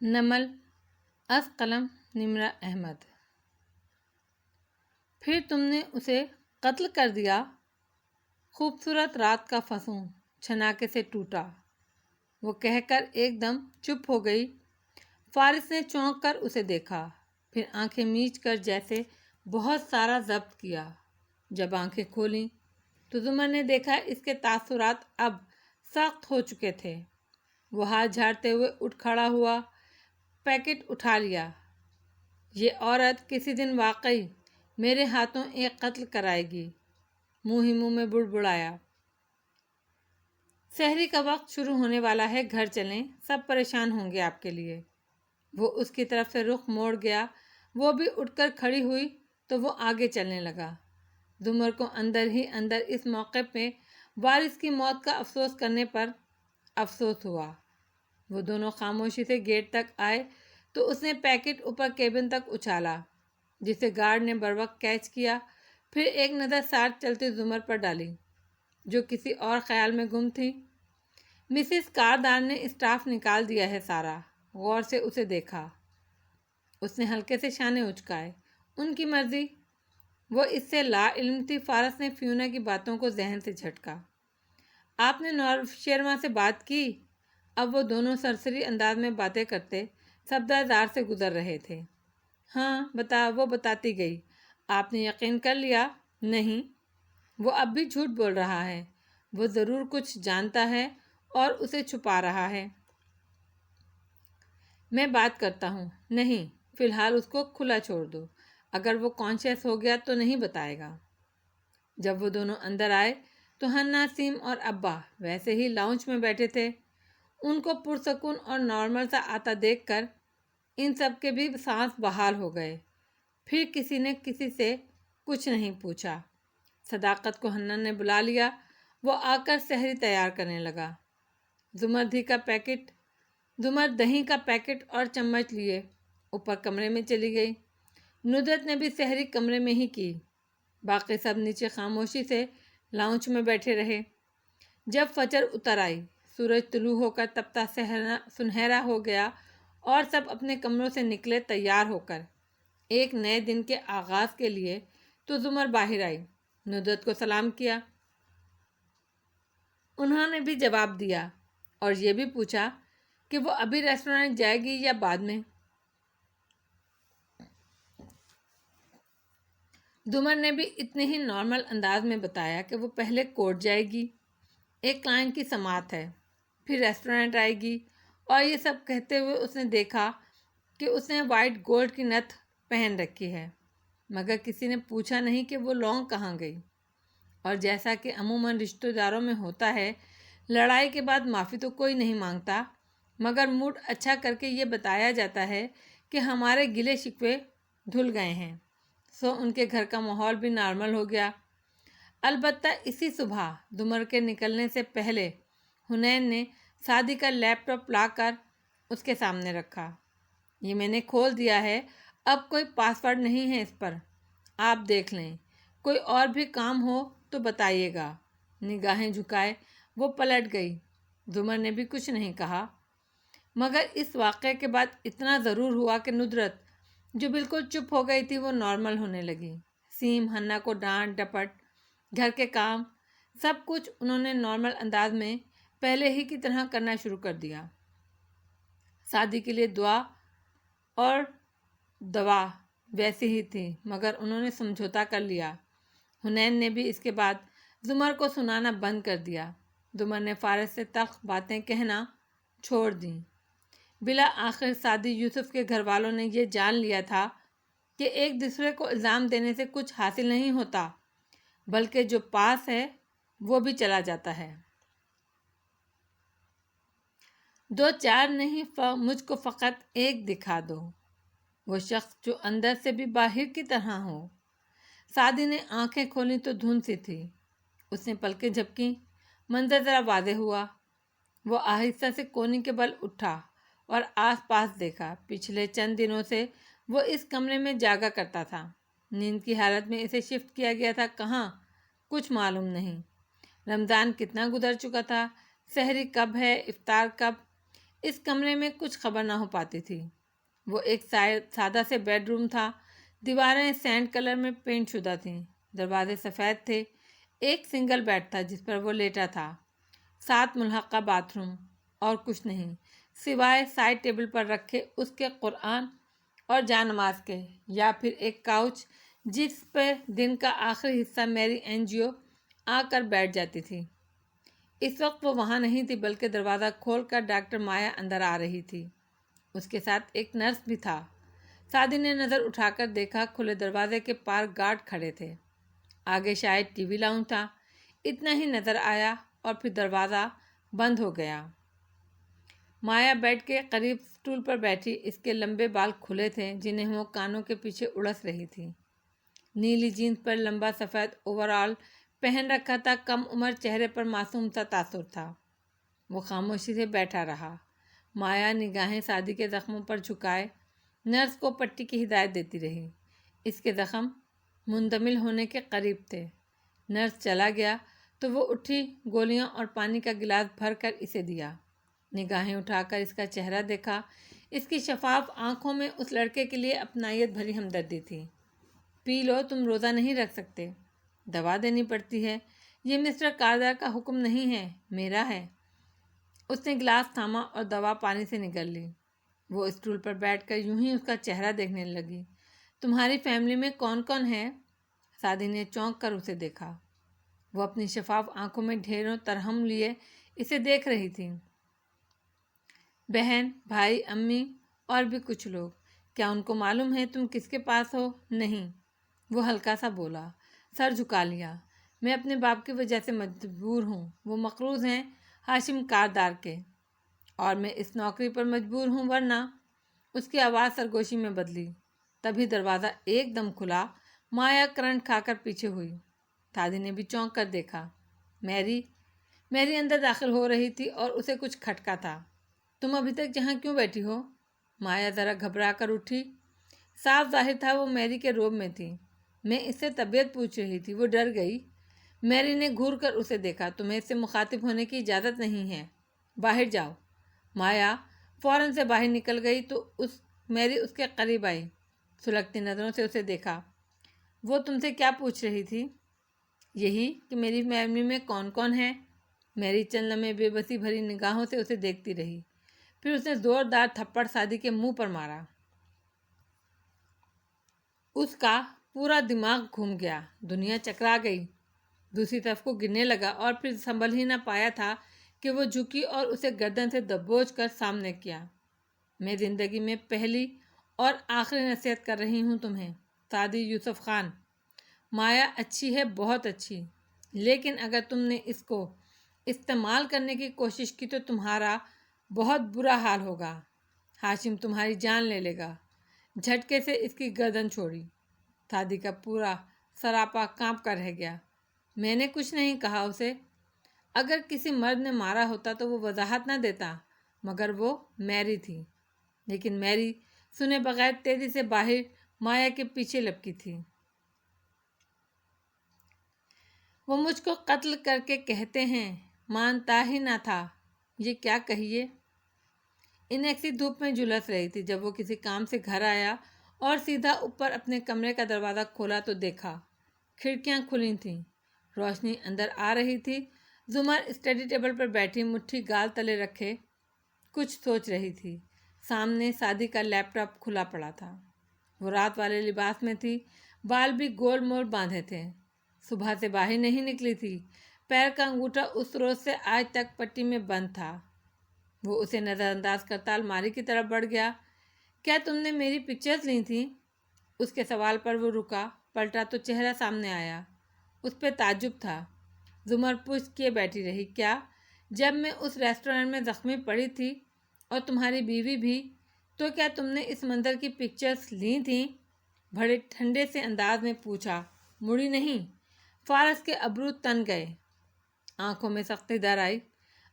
نمل از قلم نمرہ احمد۔ پھر تم نے اسے قتل کر دیا۔ خوبصورت رات کا فسوں چھناکے سے ٹوٹا، وہ کہہ کر ایک دم چپ ہو گئی۔ فارس نے چونک کر اسے دیکھا، پھر آنکھیں میچ کر جیسے بہت سارا ضبط کیا۔ جب آنکھیں کھولیں تو زمر نے دیکھا اس کے تاثرات اب سخت ہو چکے تھے۔ وہ ہاتھ جھاڑتے ہوئے اٹھ کھڑا ہوا، پیکٹ اٹھا لیا۔ یہ عورت کسی دن واقعی میرے ہاتھوں ایک قتل کرائے گی، منہ ہی منہ میں بڑبڑایا۔ سحری کا وقت شروع ہونے والا ہے، گھر چلیں، سب پریشان ہوں گے آپ کے لیے۔ وہ اس کی طرف سے رخ موڑ گیا، وہ بھی اٹھ کر کھڑی ہوئی تو وہ آگے چلنے لگا۔ زمر کو اندر ہی اندر اس موقع پہ وارث کی موت کا افسوس کرنے پر افسوس ہوا۔ وہ دونوں خاموشی سے گیٹ تک آئے تو اس نے پیکٹ اوپر کیبن تک اچھالا، جسے گارڈ نے بروقت کیچ کیا۔ پھر ایک نظر ساتھ چلتی زمر پر ڈالی، جو کسی اور خیال میں گم تھی۔ مسز کاردار نے اسٹاف نکال دیا ہے سارا۔ غور سے اسے دیکھا، اس نے ہلکے سے شانے اچکائے۔ ان کی مرضی، وہ اس سے لا علم تھی۔ فارس نے فیونا کی باتوں کو ذہن سے جھٹکا۔ آپ نے نورف شیرما سے بات کی؟ اب وہ دونوں سرسری انداز میں باتیں کرتے سبزہ سے گزر رہے تھے۔ ہاں وہ بتاتی گئی۔ آپ نے یقین کر لیا؟ نہیں، وہ اب بھی جھوٹ بول رہا ہے۔ وہ ضرور کچھ جانتا ہے اور اسے چھپا رہا ہے۔ میں بات کرتا ہوں۔ نہیں، فی الحال اس کو کھلا چھوڑ دو۔ اگر وہ کانشیس ہو گیا تو نہیں بتائے گا۔ جب وہ دونوں اندر آئے تو ہنا، سیم اور ابا ویسے ہی لاؤنج میں بیٹھے تھے۔ ان کو پرسکون اور نارمل سا آتا دیکھ کر ان سب کے بھی سانس بحال ہو گئے۔ پھر کسی نے کسی سے کچھ نہیں پوچھا۔ صداقت کو ہنا نے بلا لیا۔ وہ آ کر سحری تیار کرنے لگا۔ زمر دہی کا پیکٹ اور چمچ لیے اوپر کمرے میں چلی گئی۔ ندرت نے بھی سحری کمرے میں ہی کی۔ باقی سب نیچے خاموشی سے لاؤنج میں بیٹھے رہے۔ جب فجر اتر آئی، سورج طلوع ہو کر تپتا سنہرا ہو گیا اور سب اپنے کمروں سے نکلے تیار ہو کر ایک نئے دن کے آغاز کے لیے، تو زمر باہر آئی، ندرت کو سلام کیا۔ انہوں نے بھی جواب دیا اور یہ بھی پوچھا کہ وہ ابھی ریسٹورانٹ جائے گی یا بعد میں۔ زمر نے بھی اتنے ہی نارمل انداز میں بتایا کہ وہ پہلے کورٹ جائے گی، ایک کلائنٹ کی سماعت ہے، پھر ریسٹورانٹ آئے گی، اور یہ سب کہتے ہوئے اس نے دیکھا کہ اس نے وائٹ گولڈ کی نتھ پہن رکھی ہے، مگر کسی نے پوچھا نہیں کہ وہ لونگ کہاں گئی۔ اور جیسا کہ عموماً رشتہ داروں میں ہوتا ہے، لڑائی کے بعد معافی تو کوئی نہیں مانگتا، مگر موڈ اچھا کر کے یہ بتایا جاتا ہے کہ ہمارے گلے شکوے دھل گئے ہیں، سو ان کے گھر کا ماحول بھی نارمل ہو گیا۔ البتہ اسی صبح زمر کے نکلنے سے پہلے حنین نے سعدی کا لیپ ٹاپ لا کر اس کے سامنے رکھا۔ یہ میں نے کھول دیا ہے، اب کوئی پاس ورڈ نہیں ہے اس پر، آپ دیکھ لیں، کوئی اور بھی کام ہو تو بتائیے گا۔ نگاہیں جھکائے وہ پلٹ گئی۔ زمر نے بھی کچھ نہیں کہا، مگر اس واقعے کے بعد اتنا ضرور ہوا کہ ندرت، جو بالکل چپ ہو گئی تھی، وہ نارمل ہونے لگی۔ سیم، ہنا کو ڈانٹ ڈپٹ، گھر کے کام، سب کچھ انہوں نے نارمل انداز میں پہلے ہی کی طرح کرنا شروع کر دیا۔ شادی کے لیے دعا اور دوا ویسی ہی تھی، مگر انہوں نے سمجھوتا کر لیا۔ حنین نے بھی اس کے بعد زمر کو سنانا بند کر دیا۔ زمر نے فارس سے تلخ باتیں کہنا چھوڑ دیں۔ بالآخر سعدی یوسف کے گھر والوں نے یہ جان لیا تھا کہ ایک دوسرے کو الزام دینے سے کچھ حاصل نہیں ہوتا، بلکہ جو پاس ہے وہ بھی چلا جاتا ہے۔ دو چار نہیں، مجھ کو فقط ایک دکھا دو، وہ شخص جو اندر سے بھی باہر کی طرح ہو۔ سعدی نے آنکھیں کھولیں تو دھند سی تھی۔ اس نے پلکیں جھپکیں، منظر ذرا واضح ہوا۔ وہ آہستہ سے کونے کے بل اٹھا اور آس پاس دیکھا۔ پچھلے چند دنوں سے وہ اس کمرے میں جاگا کرتا تھا۔ نیند کی حالت میں اسے شفٹ کیا گیا تھا کہاں، کچھ معلوم نہیں۔ رمضان کتنا گزر چکا تھا، سحری کب ہے، افطار کب، اس کمرے میں کچھ خبر نہ ہو پاتی تھی۔ وہ ایک سادہ سے بیڈ روم تھا، دیواریں سینڈ کلر میں پینٹ شدہ تھیں، دروازے سفید تھے، ایک سنگل بیڈ تھا جس پر وہ لیٹا تھا، 7 ملحقہ باتھ روم، اور کچھ نہیں سوائے سائڈ ٹیبل پر رکھے اس کے قرآن اور جا نماز کے، یا پھر ایک کاؤچ جس پر دن کا آخری حصہ میری NGO آ کر بیٹھ جاتی تھی۔ اس وقت وہ وہاں نہیں تھی، بلکہ دروازہ کھول کر ڈاکٹر مایا اندر آ رہی تھی، اس کے ساتھ ایک نرس بھی تھا۔ سعدی نے نظر اٹھا کر دیکھا، کھلے دروازے کے پار گارڈ کھڑے تھے، آگے شاید ٹی وی لاؤنج تھا، اتنا ہی نظر آیا اور پھر دروازہ بند ہو گیا۔ مایا بیڈ کے قریب سٹول پر بیٹھی، اس کے لمبے بال کھلے تھے جنہیں وہ کانوں کے پیچھے اڑس رہی تھی، نیلی جینس پر لمبا سفید اوور آل پہن رکھا تھا، کم عمر چہرے پر معصوم سا تاثر تھا۔ وہ خاموشی سے بیٹھا رہا۔ مایا نگاہیں سعدی کے زخموں پر جھکائے نرس کو پٹی کی ہدایت دیتی رہی، اس کے زخم مندمل ہونے کے قریب تھے۔ نرس چلا گیا تو وہ اٹھی، گولیاں اور پانی کا گلاس بھر کر اسے دیا، نگاہیں اٹھا کر اس کا چہرہ دیکھا، اس کی شفاف آنکھوں میں اس لڑکے کے لیے اپنائیت بھری ہمدردی تھی۔ پی لو، تم روزہ نہیں رکھ سکتے، دوا دینی پڑتی ہے، یہ مسٹر کاردار کا حکم نہیں ہے، میرا ہے۔ اس نے گلاس تھاما اور دوا پانی سے نگل لی۔ وہ اسٹول پر بیٹھ کر یوں ہی اس کا چہرہ دیکھنے لگی۔ تمہاری فیملی میں کون کون ہے؟ سعدی نے چونک کر اسے دیکھا۔ وہ اپنی شفاف آنکھوں میں ڈھیروں ترہم لیے اسے دیکھ رہی تھی۔ بہن، بھائی، امی اور بھی کچھ لوگ۔ کیا ان کو معلوم ہے تم کس کے پاس ہو؟ نہیں، وہ ہلکا سا بولا، سر جھکا لیا۔ میں اپنے باپ کی وجہ سے مجبور ہوں، وہ مقروض ہیں ہاشم کاردار کے، اور میں اس نوکری پر مجبور ہوں، ورنہ۔ اس کی آواز سرگوشی میں بدلی۔ تبھی دروازہ ایک دم کھلا، مایا کرنٹ کھا کر پیچھے ہوئی۔ سعدی نے بھی چونک کر دیکھا۔ میری اندر داخل ہو رہی تھی اور اسے کچھ کھٹکا تھا۔ تم ابھی تک یہاں کیوں بیٹھی ہو؟ مایا ذرا گھبرا کر اٹھی۔ صاف ظاہر تھا وہ میری کے روب میں تھی۔ میں اس سے طبیعت پوچھ رہی تھی، وہ ڈر گئی۔ میری نے گھور کر اسے دیکھا۔ تمہیں اس سے مخاطب ہونے کی اجازت نہیں ہے، باہر جاؤ۔ مایا فوراً سے باہر نکل گئی تو میری اس کے قریب آئی، سلگتی نظروں سے اسے دیکھا۔ وہ تم سے کیا پوچھ رہی تھی؟ یہی کہ میری فیملی میں کون کون ہے؟ میری چند لمحے بے بسی بھری نگاہوں سے اسے دیکھتی رہی، پھر اس نے زوردار تھپڑ سعدی کے منہ پر مارا۔ اس کا پورا دماغ گھوم گیا، دنیا چکرا گئی، دوسری طرف کو گرنے لگا اور پھر سنبھل ہی نہ پایا تھا کہ وہ جھکی اور اسے گردن سے دبوچ کر سامنے کیا۔ میں زندگی میں پہلی اور آخری نصیحت کر رہی ہوں تمہیں، سعدی یوسف خان۔ مایا اچھی ہے، بہت اچھی، لیکن اگر تم نے اس کو استعمال کرنے کی کوشش کی تو تمہارا بہت برا حال ہوگا۔ ہاشم تمہاری جان لے لے گا۔ جھٹکے سے اس کی گردن چھوڑی۔ سعدی کا پورا سراپا کانپ کر رہ گیا۔ میں نے کچھ نہیں کہا اسے۔ اگر کسی مرد نے مارا ہوتا تو وہ وضاحت نہ دیتا، مگر وہ میری تھی۔ لیکن میری سنے بغیر تیزی سے باہر مایا کے پیچھے لپکی تھی۔ وہ مجھ کو قتل کر کے کہتے ہیں، مانتا ہی نہ تھا۔ یہ کیا کہیے؟ انیکسی دھوپ میں جھلس رہی تھی۔ جب وہ کسی کام سے گھر آیا اور سیدھا اوپر اپنے کمرے کا دروازہ کھولا تو دیکھا کھڑکیاں کھلی تھیں، روشنی اندر آ رہی تھی۔ زمر اسٹڈی ٹیبل پر بیٹھی مٹھی گال تلے رکھے کچھ سوچ رہی تھی۔ سامنے سعدی کا لیپ ٹاپ کھلا پڑا تھا۔ وہ رات والے لباس میں تھی، بال بھی گول مول باندھے تھے، صبح سے باہر نہیں نکلی تھی، پیر کا انگوٹھا اس روز سے آج تک پٹی میں بند تھا۔ وہ اسے نظر انداز کرتا الماری کی طرف بڑھ گیا۔ کیا تم نے میری پکچرز لی تھیں؟ اس کے سوال پر وہ رکا، پلٹا تو چہرہ سامنے آیا، اس پہ تعجب تھا۔ زمر پشت کیے بیٹھی رہی۔ کیا؟ جب میں اس ریسٹورینٹ میں زخمی پڑی تھی اور تمہاری بیوی بھی، تو کیا تم نے اس منظر کی پکچرز لی تھیں؟ بڑے ٹھنڈے سے انداز میں پوچھا۔ مڑی نہیں۔ فارس کے ابرو تن گئے، آنکھوں میں سختی در آئی۔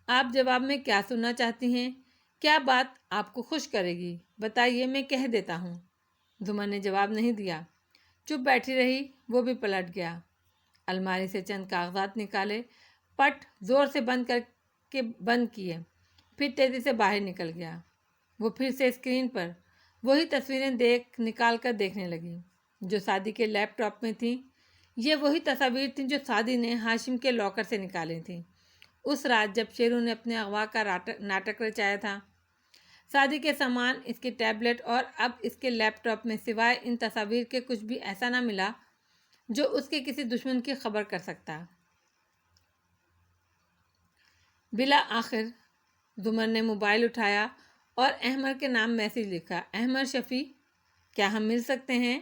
آپ جواب میں کیا سننا چاہتی ہیں؟ کیا بات آپ کو خوش کرے گی؟ بتائیے، میں کہہ دیتا ہوں۔ زمر نے جواب نہیں دیا، چپ بیٹھی رہی۔ وہ بھی پلٹ گیا، الماری سے چند کاغذات نکالے، پٹ زور سے بند کیے، پھر تیزی سے باہر نکل گیا۔ وہ پھر سے اسکرین پر وہی تصویریں نکال کر دیکھنے لگی جو سعدی کے لیپ ٹاپ میں تھیں۔ یہ وہی تصاویر تھیں جو سعدی نے ہاشم کے لاکر سے نکالی تھیں اس رات جب شیرو نے اپنے اغوا کا ناٹک رچایا تھا۔ سعدی کے سامان، اس کے ٹیبلٹ اور اب اس کے لیپ ٹاپ میں سوائے ان تصاویر کے کچھ بھی ایسا نہ ملا جو اس کے کسی دشمن کی خبر کر سکتا۔ بلا آخر زمر نے موبائل اٹھایا اور احمد کے نام میسیج لکھا۔ احمد شفیع، کیا ہم مل سکتے ہیں؟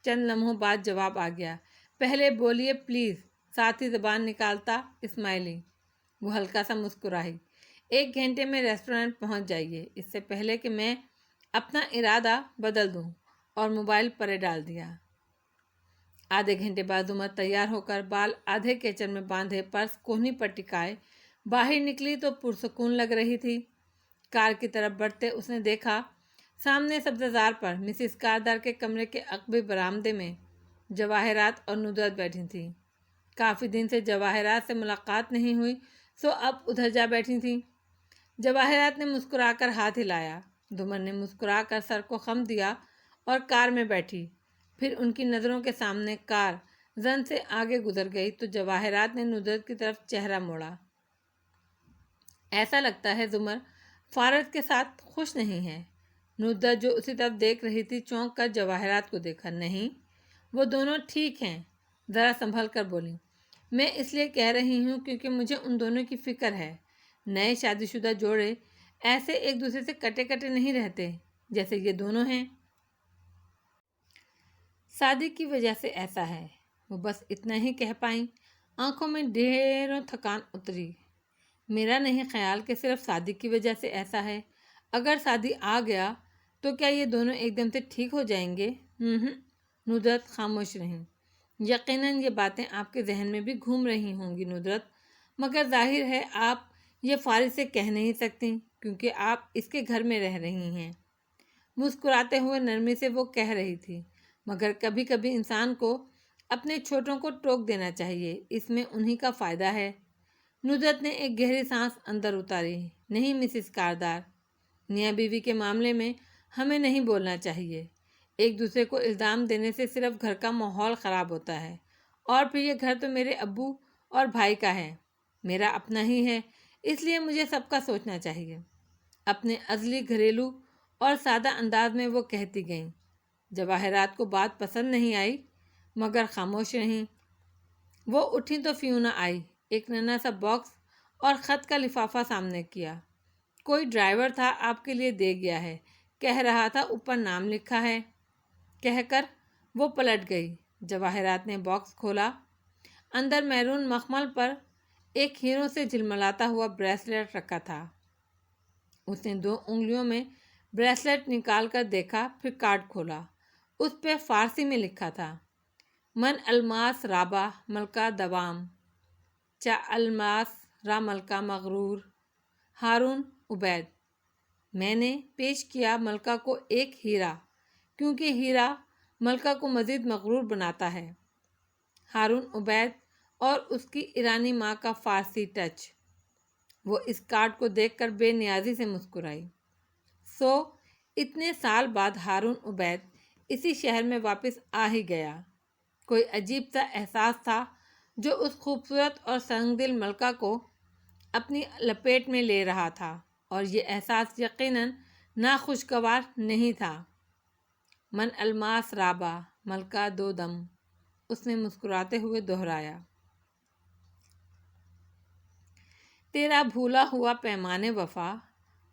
چند لمحوں بعد جواب آ گیا۔ پہلے بولیے پلیز، ساتھ ہی زبان نکالتا اسمائلی۔ وہ ہلکا سا مسکرائی۔ 1 گھنٹے میں ریسٹورینٹ پہنچ جائیے، اس سے پہلے کہ میں اپنا ارادہ بدل دوں، اور موبائل پرے ڈال دیا۔ آدھے گھنٹے بعد زمر تیار ہو کر بال آدھے کیچر میں باندھے پرس کوہنی پر ٹکائے باہر نکلی تو پرسکون لگ رہی تھی۔ کار کی طرف بڑھتے اس نے دیکھا سامنے سبززار پر مسز کاردار کے کمرے کے عقبی برآمدے میں جواہرات اور ندرت بیٹھی تھی۔ کافی دن سے جواہرات سے ملاقات نہیں ہوئی، سو اب ادھر جا بیٹھی تھی۔ جواہرات نے مسکرا کر ہاتھ ہلایا۔ زمر نے مسکرا کر سر کو خم دیا اور کار میں بیٹھی۔ پھر ان کی نظروں کے سامنے کار زن سے آگے گزر گئی تو جواہرات نے ندرت کی طرف چہرہ موڑا۔ ایسا لگتا ہے زمر فارغ کے ساتھ خوش نہیں ہے۔ ندرت جو اسی طرف دیکھ رہی تھی چونک کر جواہرات کو دیکھا۔ نہیں، وہ دونوں ٹھیک ہیں، ذرا سنبھل کر بولی۔ میں اس لیے کہہ رہی ہوں کیونکہ مجھے ان دونوں کی فکر ہے۔ نئے شادی شدہ جوڑے ایسے ایک دوسرے سے کٹے کٹے نہیں رہتے جیسے یہ دونوں ہیں۔ شادی کی وجہ سے ایسا ہے۔ وہ بس اتنا ہی کہہ پائیں۔ آنکھوں میں ڈھیروں تھکان اتری۔ میرا نہیں خیال کہ صرف شادی کی وجہ سے ایسا ہے۔ اگر شادی آ گیا تو کیا یہ دونوں ایک دم سے ٹھیک ہو جائیں گے؟ ندرت خاموش رہیں۔ یقیناً یہ باتیں آپ کے ذہن میں بھی گھوم رہی ہوں گی ندرت، مگر ظاہر ہے آپ یہ فارغ سے کہہ نہیں سکتی کیونکہ آپ اس کے گھر میں رہ رہی ہیں۔ مسکراتے ہوئے نرمی سے وہ کہہ رہی تھی، مگر کبھی کبھی انسان کو اپنے چھوٹوں کو ٹوک دینا چاہیے، اس میں انہی کا فائدہ ہے۔ ندرت نے ایک گہری سانس اندر اتاری۔ نہیں مسز کاردار، میاں بیوی کے معاملے میں ہمیں نہیں بولنا چاہیے۔ ایک دوسرے کو الزام دینے سے صرف گھر کا ماحول خراب ہوتا ہے، اور پھر یہ گھر تو میرے ابو اور بھائی کا ہے، میرا اپنا ہی ہے، اس لیے مجھے سب کا سوچنا چاہیے۔ اپنے ازلی گھریلو اور سادہ انداز میں وہ کہتی گئیں۔ جواہرات کو بات پسند نہیں آئی مگر خاموش رہیں۔ وہ اٹھیں تو فیونا آئی، ایک ننھا سا باکس اور خط کا لفافہ سامنے کیا۔ کوئی ڈرائیور تھا آپ کے لیے دے گیا ہے، کہہ رہا تھا اوپر نام لکھا ہے، کہہ کر وہ پلٹ گئی۔ جواہرات نے باکس کھولا۔ اندر میرون مخمل پر ایک ہیروں سے جھلملاتا ہوا بریسلیٹ رکھا تھا۔ اس نے 2 انگلیوں میں بریسلیٹ نکال کر دیکھا، پھر کارڈ کھولا۔ اس پہ فارسی میں لکھا تھا، من الماس رابہ ملکہ دوام، چا الماس را ملکہ مغرور، ہارون عبید۔ میں نے پیش کیا ملکہ کو ایک ہیرا کیونکہ ہیرا ملکہ کو مزید مغرور بناتا ہے۔ ہارون عبید اور اس کی ایرانی ماں کا فارسی ٹچ۔ وہ اس کارڈ کو دیکھ کر بے نیازی سے مسکرائی۔ سو اتنے سال بعد ہارون عبید اسی شہر میں واپس آ ہی گیا۔ کوئی عجیب سا احساس تھا جو اس خوبصورت اور سنگ دل ملکہ کو اپنی لپیٹ میں لے رہا تھا، اور یہ احساس یقیناً ناخوشگوار نہیں تھا۔ من الماس رابہ ملکہ دو دم، اس نے مسکراتے ہوئے دہرایا۔ تیرا بھولا ہوا پیمانے وفا،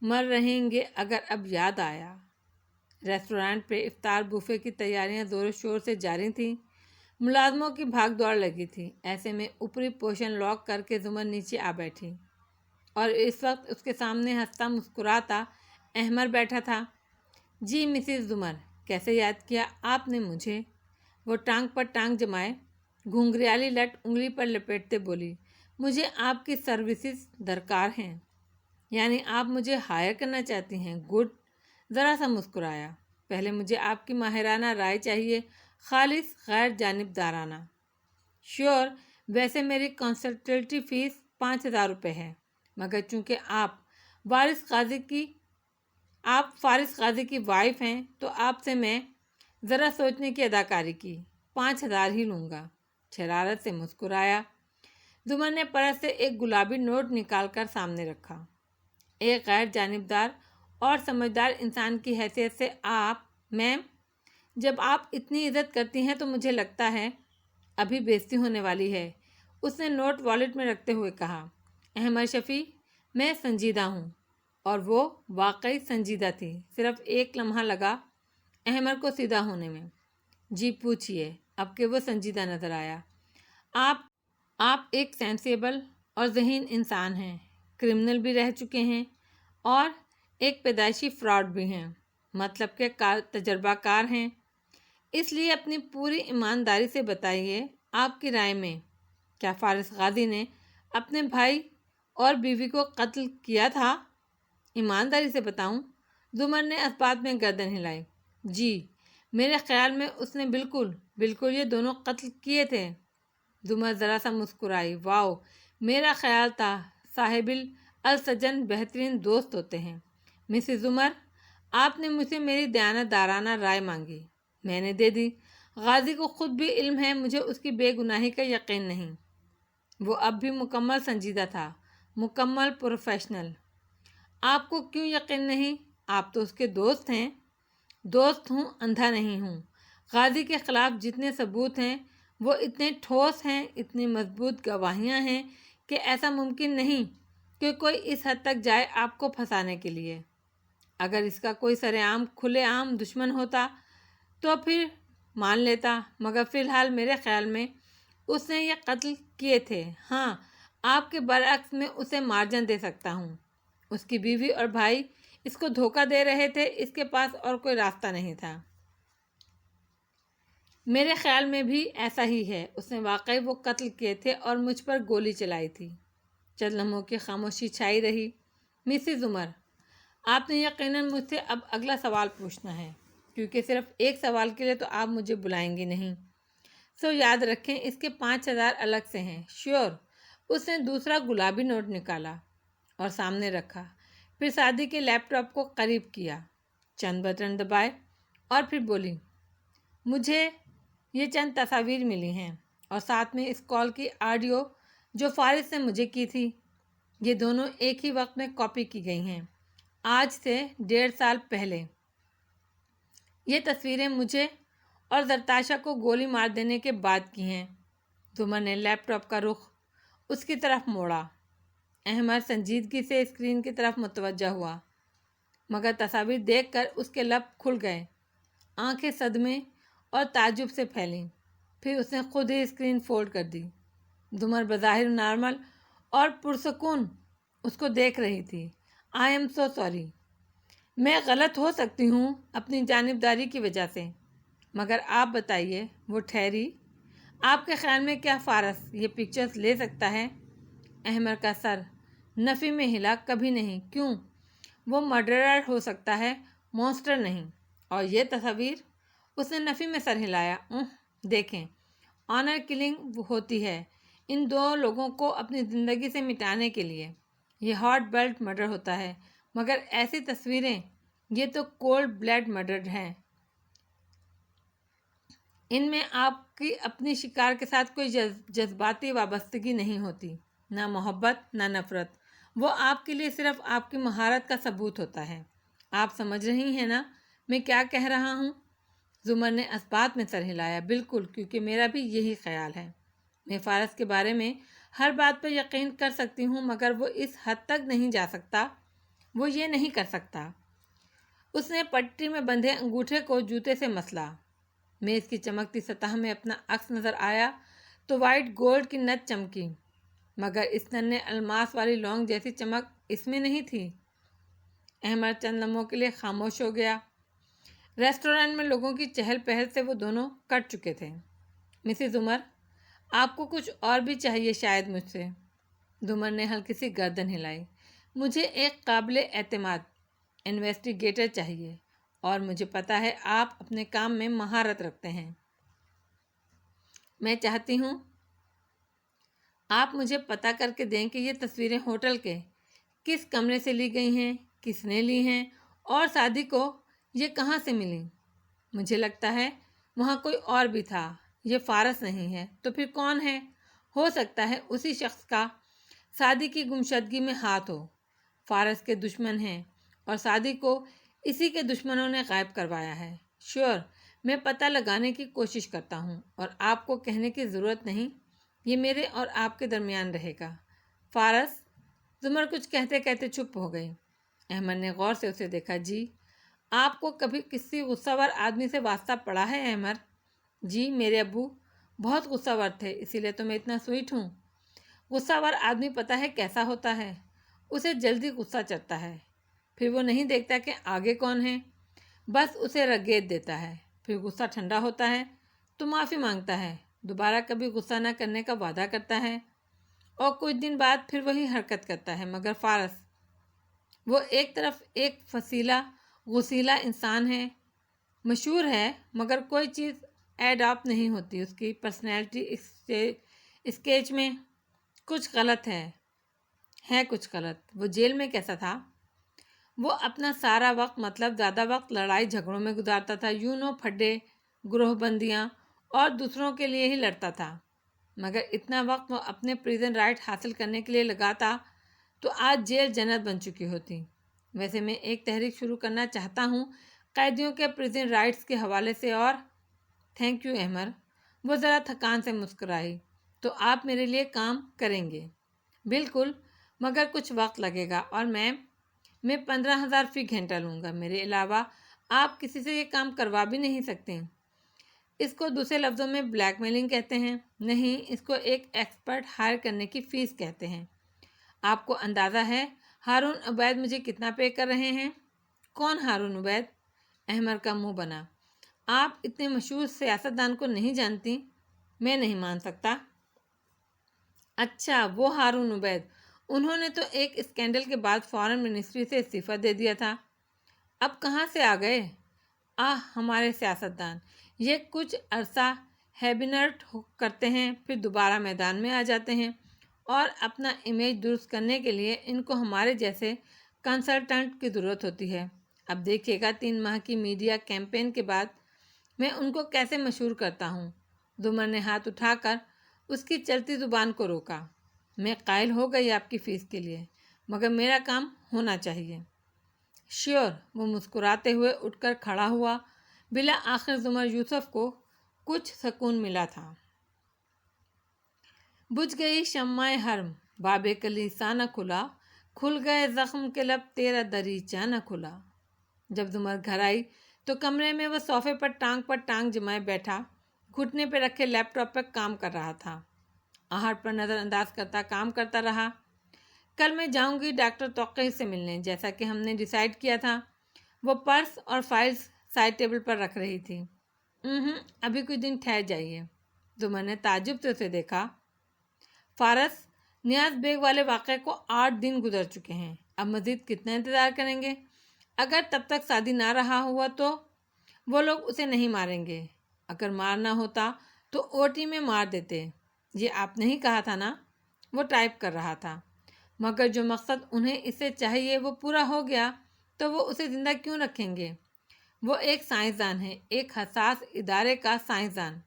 مر رہیں گے اگر اب یاد آیا۔ ریسٹورانٹ پہ افطار بوفے کی تیاریاں زور و شور سے جاری تھیں۔ ملازموں کی بھاگ دوڑ لگی تھی۔ ایسے میں اوپری پورشن لاک کر کے زمر نیچے آ بیٹھی، اور اس وقت اس کے سامنے ہنستا مسکراتا احمد بیٹھا تھا۔ جی مسز زمر، کیسے یاد کیا آپ نے مجھے؟ وہ ٹانگ پر ٹانگ جمائے گھنگریالی لٹ انگلی پر لپیٹتے بولی، مجھے آپ کی سروسز درکار ہیں۔ یعنی آپ مجھے ہائر کرنا چاہتی ہیں؟ گڈ۔ ذرا سا مسکرایا۔ پہلے مجھے آپ کی ماہرانہ رائے چاہیے، خالص غیر جانبدارانہ۔ شیور، ویسے میری کنسلٹیٹی فیس 5000 روپے ہے، مگر چونکہ آپ آپ فارس غازی کی وائف ہیں تو آپ سے میں ذرا سوچنے کی اداکاری کی، 5,000 ہی لوں گا۔ شرارت سے مسکرایا۔ زمر نے پرس سے ایک گلابی نوٹ نکال کر سامنے رکھا۔ ایک غیر جانبدار اور سمجھدار انسان کی حیثیت سے میم، جب آپ اتنی عزت کرتی ہیں تو مجھے لگتا ہے ابھی بےعزتی ہونے والی ہے، اس نے نوٹ والیٹ میں رکھتے ہوئے کہا۔ احمد شفیع، میں سنجیدہ ہوں۔ اور وہ واقعی سنجیدہ تھی۔ صرف ایک لمحہ لگا احمد کو سیدھا ہونے میں۔ جی پوچھئے، اب کہ وہ سنجیدہ نظر آیا۔ آپ ایک سینسیبل اور ذہین انسان ہیں، کرمنل بھی رہ چکے ہیں اور ایک پیدائشی فراڈ بھی ہیں، مطلب کہ تجربہ کار ہیں۔ اس لیے اپنی پوری ایمانداری سے بتائیے، آپ کی رائے میں کیا فارس غازی نے اپنے بھائی اور بیوی کو قتل کیا تھا؟ ایمانداری سے بتاؤں؟ زمر نے اس بات میں گردن ہلائی۔ جی، میرے خیال میں اس نے بالکل یہ دونوں قتل کیے تھے۔ زمر ذرا سا مسکرائی۔ واؤ، میرا خیال تھا صاحب السجن بہترین دوست ہوتے ہیں۔ مسز زمر، آپ نے مجھ سے میری دیانت دارانہ رائے مانگی، میں نے دے دی۔ غازی کو خود بھی علم ہے مجھے اس کی بے گناہی کا یقین نہیں۔ وہ اب بھی مکمل سنجیدہ تھا، مکمل پروفیشنل۔ آپ کو کیوں یقین نہیں؟ آپ تو اس کے دوست ہیں۔ دوست ہوں، اندھا نہیں ہوں۔ غازی کے خلاف جتنے ثبوت ہیں وہ اتنے ٹھوس ہیں، اتنی مضبوط گواہیاں ہیں کہ ایسا ممکن نہیں کہ کوئی اس حد تک جائے آپ کو پھنسانے کے لیے۔ اگر اس کا کوئی سرے عام کھلے عام دشمن ہوتا تو پھر مان لیتا، مگر فی الحال میرے خیال میں اس نے یہ قتل کیے تھے۔ ہاں، آپ کے برعکس میں اسے مارجن دے سکتا ہوں۔ اس کی بیوی اور بھائی اس کو دھوکہ دے رہے تھے، اس کے پاس اور کوئی راستہ نہیں تھا۔ میرے خیال میں بھی ایسا ہی ہے، اس نے واقعی وہ قتل کیے تھے اور مجھ پر گولی چلائی تھی۔ چند لمحوں کی خاموشی چھائی رہی۔ مسز عمر، آپ نے یقیناً مجھ سے اب اگلا سوال پوچھنا ہے، کیونکہ صرف ایک سوال کے لیے تو آپ مجھے بلائیں گی نہیں۔ سو یاد رکھیں اس کے 5,000 الگ سے ہیں۔ شیور۔ اس نے دوسرا گلابی نوٹ نکالا اور سامنے رکھا، پھر سادی کے لیپ ٹاپ کو قریب کیا، چند بٹن دبائے اور پھر بولی، مجھے یہ چند تصاویر ملی ہیں اور ساتھ میں اس کال کی آڈیو جو فارس نے مجھے کی تھی۔ یہ دونوں ایک ہی وقت میں کاپی کی گئی ہیں، آج سے 1.5 سال پہلے۔ یہ تصویریں مجھے اور زرتاشا کو گولی مار دینے کے بعد کی ہیں۔ زمر نے لیپ ٹاپ کا رخ اس کی طرف موڑا۔ احمد سنجیدگی سے اسکرین کی طرف متوجہ ہوا، مگر تصاویر دیکھ کر اس کے لب کھل گئے، آنکھیں صدمے اور تعجب سے پھیلیں۔ پھر اس نے خود ہی اسکرین فولڈ کر دی۔ زمر بظاہر نارمل اور پرسکون اس کو دیکھ رہی تھی۔ آئی ایم سو سوری، میں غلط ہو سکتی ہوں اپنی جانبداری کی وجہ سے، مگر آپ بتائیے۔ وہ ٹھہری۔ آپ کے خیال میں کیا فارس یہ پکچرز لے سکتا ہے؟ احمد کا سر نفی میں ہلا۔ کبھی نہیں۔ کیوں؟ وہ مرڈرر ہو سکتا ہے، مونسٹر نہیں۔ اور یہ تصاویر؟ اس نے نفی میں سر ہلایا۔ دیکھیں، آنر کلنگ ہوتی ہے ان دو لوگوں کو اپنی زندگی سے مٹانے کے لیے، یہ ہاٹ بلڈ مرڈر ہوتا ہے، مگر ایسی تصویریں، یہ تو کولڈ بلڈ مرڈر ہیں۔ ان میں آپ کی اپنی شکار کے ساتھ کوئی جذباتی وابستگی نہیں ہوتی، نہ محبت نہ نفرت۔ وہ آپ کے لیے صرف آپ کی مہارت کا ثبوت ہوتا ہے۔ آپ سمجھ رہی ہیں نا میں کیا کہہ رہا ہوں؟ زمر نے اثبات میں سر ہلایا۔ بالکل، کیونکہ میرا بھی یہی خیال ہے۔ میں فارس کے بارے میں ہر بات پر یقین کر سکتی ہوں، مگر وہ اس حد تک نہیں جا سکتا، وہ یہ نہیں کر سکتا۔ اس نے پٹی میں بندھے انگوٹھے کو جوتے سے مسلا۔ میز کی چمکتی سطح میں اپنا عکس نظر آیا تو وائٹ گولڈ کی نت چمکی، مگر اس ننھے الماس والی لونگ جیسی چمک اس میں نہیں تھی۔ احمد چند لمحوں کے لیے خاموش ہو گیا۔ ریسٹورینٹ میں لوگوں کی چہل پہل سے وہ دونوں کٹ چکے تھے۔ مسز عمر، آپ کو کچھ اور بھی چاہیے شاید مجھ سے؟ زمر نے ہلکی سی گردن ہلائی۔ مجھے ایک قابل اعتماد انویسٹیگیٹر چاہیے، اور مجھے پتہ ہے آپ اپنے کام میں مہارت رکھتے ہیں۔ میں چاہتی ہوں آپ مجھے پتہ کر کے دیں کہ یہ تصویریں ہوٹل کے کس کمرے سے لی گئی ہیں، کس نے لی ہیں، اور سعدی کو یہ کہاں سے ملی؟ مجھے لگتا ہے وہاں کوئی اور بھی تھا، یہ فارس نہیں ہے تو پھر کون ہے؟ ہو سکتا ہے اسی شخص کا سعدی کی گمشدگی میں ہاتھ ہو۔ فارس کے دشمن ہیں اور سعدی کو اسی کے دشمنوں نے غائب کروایا ہے۔ شیور، میں پتہ لگانے کی کوشش کرتا ہوں اور آپ کو کہنے کی ضرورت نہیں، یہ میرے اور آپ کے درمیان رہے گا۔ فارس، زمر کچھ کہتے کہتے چپ ہو گئی۔ احمد نے غور سے اسے دیکھا۔ جی، آپ کو کبھی کسی غصہ ور آدمی سے واسطہ پڑا ہے احمد؟ جی، میرے ابو بہت غصہ ور تھے، اسی لیے تو میں اتنا سویٹ ہوں۔ غصہ ور آدمی پتہ ہے کیسا ہوتا ہے؟ اسے جلدی غصہ چڑھتا ہے، پھر وہ نہیں دیکھتا کہ آگے کون ہے، بس اسے رگیت دیتا ہے۔ پھر غصہ ٹھنڈا ہوتا ہے تو معافی مانگتا ہے، دوبارہ کبھی غصہ نہ کرنے کا وعدہ کرتا ہے، اور کچھ دن بعد پھر وہی حرکت کرتا ہے۔ مگر فارس، وہ ایک طرف ایک فصیلہ غصیلا انسان ہے، مشہور ہے، مگر کوئی چیز ایڈ اپ نہیں ہوتی، اس کی پرسنالٹی اسکیچ میں کچھ غلط ہے کچھ غلط۔ وہ جیل میں کیسا تھا؟ وہ اپنا سارا وقت، مطلب زیادہ وقت، لڑائی جھگڑوں میں گزارتا تھا، پھڈے، گروہ بندیاں اور دوسروں کے لیے ہی لڑتا تھا۔ مگر اتنا وقت وہ اپنے پریزن رائٹ حاصل کرنے کے لیے لگاتا تو آج جیل جنت بن چکی ہوتی۔ ویسے میں ایک تحریک شروع کرنا چاہتا ہوں قیدیوں کے پریزن رائٹس کے حوالے سے، اور تھینک یو احمد، وہ ذرا تھکان سے مسکرائی، تو آپ میرے لیے کام کریں گے؟ بالکل، مگر کچھ وقت لگے گا، اور میں 15,000 فی گھنٹہ لوں گا۔ میرے علاوہ آپ کسی سے یہ کام کروا بھی نہیں سکتے۔ اس کو دوسرے لفظوں میں بلیک میلنگ کہتے ہیں۔ نہیں، اس کو ایک ایکسپرٹ ہائر کرنے کی فیس کہتے ہیں۔ آپ کو اندازہ ہے ہارون عبید مجھے کتنا پے کر رہے ہیں؟ کون ہارون عبید؟ احمد کا منہ بنا۔ آپ اتنے مشہور سیاستدان کو نہیں جانتی؟ میں نہیں مان سکتا۔ اچھا، وہ ہارون عبید، انہوں نے تو ایک اسکینڈل کے بعد فارن منسٹری سے استعفیٰ دے دیا تھا۔ اب کہاں سے آ گئے؟ ہمارے سیاستدان، یہ کچھ عرصہ ہیبینرٹ کرتے ہیں، پھر دوبارہ میدان میں آ جاتے ہیں، اور اپنا امیج درست کرنے کے لیے ان کو ہمارے جیسے کنسلٹنٹ کی ضرورت ہوتی ہے۔ اب دیکھیے گا 3 ماہ کی میڈیا کیمپین کے بعد میں ان کو کیسے مشہور کرتا ہوں۔ زمر نے ہاتھ اٹھا کر اس کی چلتی زبان کو روکا۔ میں قائل ہو گئی آپ کی فیس کے لیے، مگر میرا کام ہونا چاہیے۔ شیور، وہ مسکراتے ہوئے اٹھ کر کھڑا ہوا۔ بلا آخر زمر یوسف کو کچھ سکون ملا تھا۔ بجھ گئی شمع حرم، باب کلیسا نہ کھلا، کھل گئے زخم کے لب، تیرا دریچہ نہ کھلا۔ جب زمر گھر آئی تو کمرے میں وہ صوفے پر ٹانگ جمائے بیٹھا، گھٹنے پہ رکھے لیپ ٹاپ پر کام کر رہا تھا۔ آہٹ پر نظر انداز کرتا کام کرتا رہا۔ کل میں جاؤں گی ڈاکٹر توقیر سے ملنے، جیسا کہ ہم نے ڈیسائیڈ کیا تھا۔ وہ پرس اور فائلز سائڈ ٹیبل پر رکھ رہی تھی۔ ابھی کچھ دن ٹھہر جائیے۔ زمر نے تعجب سے اسے دیکھا۔ فارس، نیاز بیگ والے واقعے کو 8 دن گزر چکے ہیں، اب مزید کتنا انتظار کریں گے؟ اگر تب تک شادی نہ رہا ہوا تو وہ لوگ اسے نہیں ماریں گے، اگر مارنا ہوتا تو اوٹی میں مار دیتے۔ یہ آپ نہیں کہا تھا نا؟ وہ ٹائپ کر رہا تھا۔ مگر جو مقصد انہیں اس سے چاہیے وہ پورا ہو گیا تو وہ اسے زندہ کیوں رکھیں گے؟ وہ ایک سائنسدان ہے، ایک حساس ادارے کا سائنسدان۔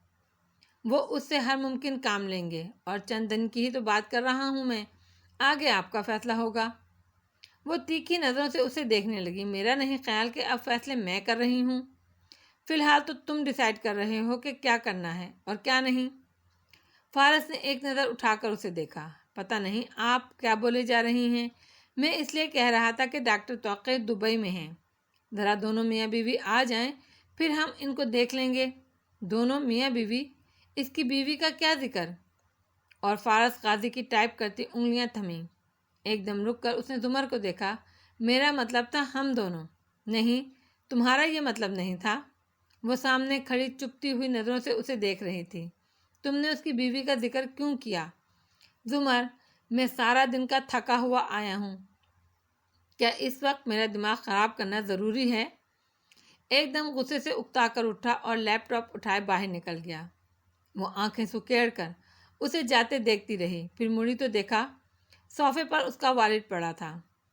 وہ اس سے ہر ممکن کام لیں گے، اور چند دن کی ہی تو بات کر رہا ہوں میں، آگے آپ کا فیصلہ ہوگا۔ وہ تیکھی نظروں سے اسے دیکھنے لگی۔ میرا نہیں خیال کہ اب فیصلے میں کر رہی ہوں، فی الحال تو تم ڈیسائیڈ کر رہے ہو کہ کیا کرنا ہے اور کیا نہیں۔ فارس نے ایک نظر اٹھا کر اسے دیکھا۔ پتہ نہیں آپ کیا بولے جا رہی ہیں، میں اس لیے کہہ رہا تھا کہ ڈاکٹر توقیر دبئی میں ہیں، ذرا دونوں میاں بیوی آ جائیں، پھر ہم ان کو دیکھ لیں گے۔ دونوں میاں بیوی؟ اس کی بیوی کا کیا ذکر؟ اور فارس غازی کی ٹائپ کرتی انگلیاں تھمیں۔ ایک دم رک کر اس نے زمر کو دیکھا۔ میرا مطلب تھا ہم دونوں۔ نہیں، تمہارا یہ مطلب نہیں تھا۔ وہ سامنے کھڑی چپتی ہوئی نظروں سے اسے دیکھ رہی تھی۔ تم نے اس کی بیوی کا ذکر کیوں کیا؟ زمر، میں سارا دن کا تھکا ہوا آیا ہوں، کیا اس وقت میرا دماغ خراب کرنا ضروری ہے؟ ایک دم غصے سے اکتا کر اٹھا اور لیپ ٹاپ اٹھائے باہر نکل گیا۔ وہ آنکھیں سکیڑ کر اسے جاتے دیکھتی رہی، پھر مڑی تو دیکھا صوفے پر اس کا والد پڑا تھا۔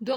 2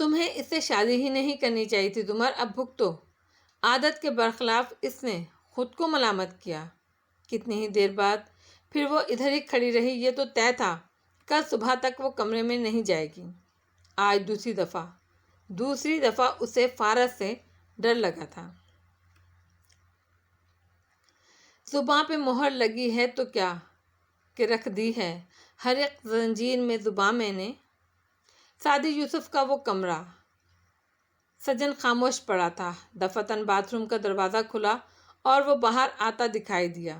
تمہیں اس سے شادی ہی نہیں کرنی چاہیے تھی عمر، اب بھگتو۔ عادت کے برخلاف اس نے خود کو ملامت کیا۔ کتنی ہی دیر بعد پھر وہ ادھر ہی کھڑی رہی۔ یہ تو طے تھا کل صبح تک وہ کمرے میں نہیں جائے گی۔ آج دوسری دفعہ اسے فارس سے ڈر لگا تھا۔ زباں پہ مہر لگی ہے تو کیا کہ رکھ دی ہے ہر ایک زنجیر میں زباں میں نے۔ سعدی یوسف کا وہ کمرہ سجن خاموش پڑا تھا۔ دفعتاً باتھ روم کا دروازہ کھلا اور وہ باہر آتا دکھائی دیا۔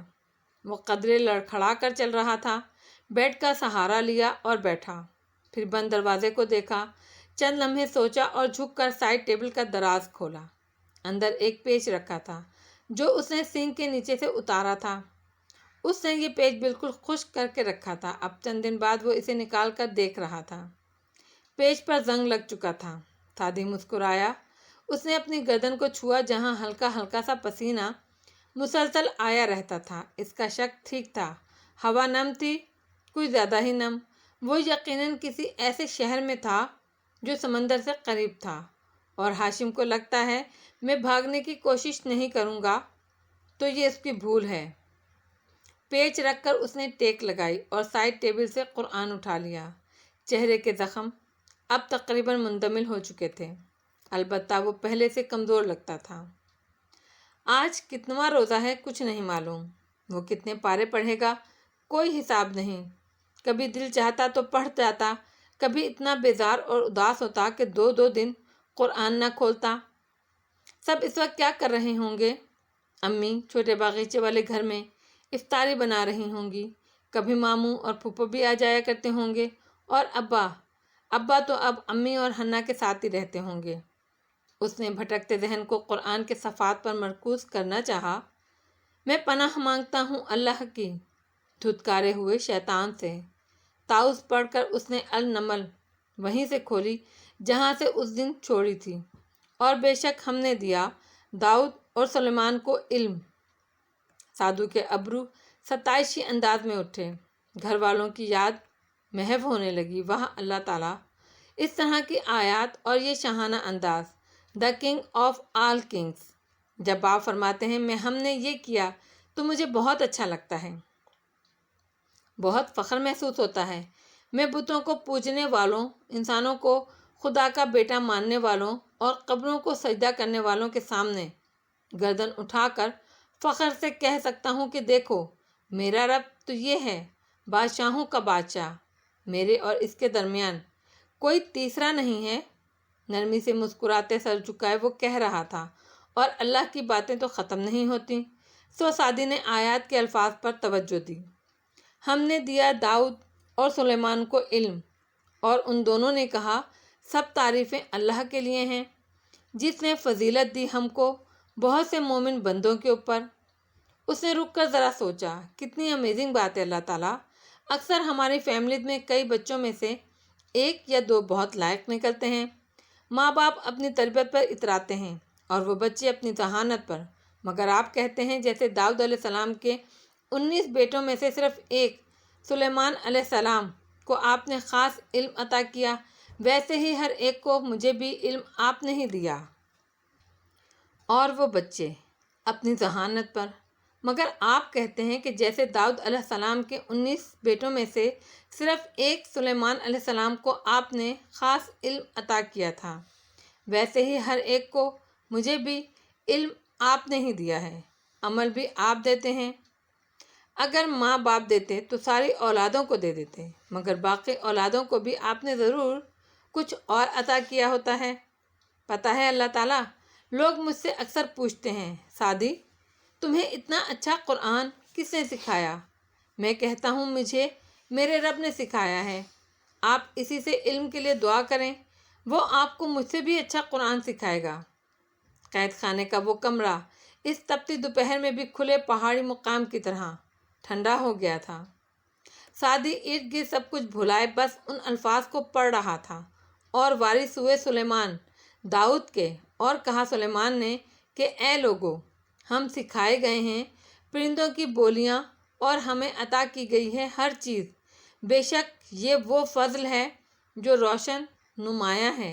وہ قدرے لڑکھڑا کر چل رہا تھا۔ بیڈ کا سہارا لیا اور بیٹھا، پھر بند دروازے کو دیکھا، چند لمحے سوچا اور جھک کر سائڈ ٹیبل کا دراز کھولا۔ اندر ایک پیچ رکھا تھا جو اس نے سینک کے نیچے سے اتارا تھا۔ اس نے یہ پیچ بالکل خشک کر کے رکھا تھا۔ اب چند دن بعد وہ اسے نکال کر دیکھ رہا تھا۔ پیچ پر زنگ لگ چکا تھا۔ سعدی مسکرایا۔ اس نے اپنی گردن کو چھوا جہاں ہلکا ہلکا سا پسینہ مسلسل آیا رہتا تھا۔ اس کا شک ٹھیک تھا، ہوا نم تھی، کچھ زیادہ ہی نم۔ وہ یقیناً کسی ایسے شہر میں تھا جو سمندر سے قریب تھا، اور ہاشم کو لگتا ہے میں بھاگنے کی کوشش نہیں کروں گا تو یہ اس کی بھول ہے۔ پیچ رکھ کر اس نے ٹیک لگائی اور سائڈ ٹیبل سے قرآن اٹھا لیا۔ چہرے کے زخم اب تقریباً مندمل ہو چکے تھے، البتہ وہ پہلے سے کمزور لگتا تھا۔ آج کتنواں روزہ ہے کچھ نہیں معلوم۔ وہ کتنے پارے پڑھے گا کوئی حساب نہیں۔ کبھی دل چاہتا تو پڑھ جاتا، کبھی اتنا بیزار اور اداس ہوتا کہ 2 دن قرآن نہ کھولتا۔ سب اس وقت کیا کر رہے ہوں گے؟ امی چھوٹے باغیچے والے گھر میں افطاری بنا رہی ہوں گی، کبھی ماموں اور پھپھو بھی آ جایا کرتے ہوں گے، اور ابا تو اب امی اور حنا کے ساتھ ہی رہتے ہوں گے۔ اس نے بھٹکتے ذہن کو قرآن کے صفحات پر مرکوز کرنا چاہا۔ میں پناہ مانگتا ہوں اللہ کی دھتکارے ہوئے شیطان سے۔ تعوذ پڑھ کر اس نے النمل وہیں سے کھولی جہاں سے اس دن چھوڑی تھی۔ اور بے شک ہم نے دیا داؤد اور سلیمان کو علم۔ سعدو کے ابرو ستائشی انداز میں اٹھے۔ گھر والوں کی یاد محو ہونے لگی۔ وہاں اللہ تعالیٰ، اس طرح کی آیات اور یہ شاہانہ انداز، the king of all kings. جب آپ فرماتے ہیں ہم نے یہ کیا تو مجھے بہت اچھا لگتا ہے، بہت فخر محسوس ہوتا ہے۔ میں بتوں کو پوجنے والوں، انسانوں کو خدا کا بیٹا ماننے والوں اور قبروں کو سجدہ کرنے والوں کے سامنے گردن اٹھا کر فخر سے کہہ سکتا ہوں کہ دیکھو میرا رب تو یہ ہے، بادشاہوں کا بادشاہ، میرے اور اس کے درمیان کوئی تیسرا نہیں ہے۔ نرمی سے مسکراتے سر جھکائے وہ کہہ رہا تھا، اور اللہ کی باتیں تو ختم نہیں ہوتی۔ سو سعدی نے آیات کے الفاظ پر توجہ دی۔ ہم نے دیا داؤد اور سلیمان کو علم، اور ان دونوں نے کہا سب تعریفیں اللہ کے لیے ہیں جس نے فضیلت دی ہم کو بہت سے مومن بندوں کے اوپر۔ اس نے رک کر ذرا سوچا، کتنی امیزنگ بات ہے اللہ تعالیٰ۔ اکثر ہماری فیملیز میں کئی بچوں میں سے 1 یا 2 بہت لائق نکلتے ہیں۔ ماں باپ اپنی تربیت پر اتراتے ہیں اور وہ بچے اپنی ذہانت پر، مگر آپ کہتے ہیں جیسے داؤد علیہ السلام کے 19 بیٹوں میں سے صرف 1 سلیمان علیہ السلام کو آپ نے خاص علم عطا کیا، ویسے ہی ہر ایک کو مجھے بھی علم آپ نے ہی دیا، اور وہ بچے اپنی ذہانت پر۔ مگر آپ کہتے ہیں کہ جیسے داؤد علیہ السلام کے 19 بیٹوں میں سے صرف 1 سلیمان علیہ السلام کو آپ نے خاص علم عطا کیا تھا، ویسے ہی ہر ایک کو مجھے بھی علم آپ نے ہی دیا ہے، عمل بھی آپ دیتے ہیں۔ اگر ماں باپ دیتے تو ساری اولادوں کو دے دیتے، مگر باقی اولادوں کو بھی آپ نے ضرور کچھ اور عطا کیا ہوتا ہے۔ پتہ ہے اللہ تعالیٰ، لوگ مجھ سے اکثر پوچھتے ہیں سعدی تمہیں اتنا اچھا قرآن کس نے سکھایا؟ میں کہتا ہوں مجھے میرے رب نے سکھایا ہے۔ آپ اسی سے علم کے لیے دعا کریں، وہ آپ کو مجھ سے بھی اچھا قرآن سکھائے گا۔ قید خانے کا وہ کمرہ اس تپتی دوپہر میں بھی کھلے پہاڑی مقام کی طرح ٹھنڈا ہو گیا تھا۔ سعدی ارد گرد سب کچھ بھلائے بس ان الفاظ کو پڑھ رہا تھا، اور وارث ہوئے سلیمان داؤد کے، اور کہا سلیمان نے کہ اے لوگو، ہم سکھائے گئے ہیں پرندوں کی بولیاں اور ہمیں عطا کی گئی ہے ہر چیز۔ بے شک یہ وہ فضل ہے جو روشن نمایاں ہے،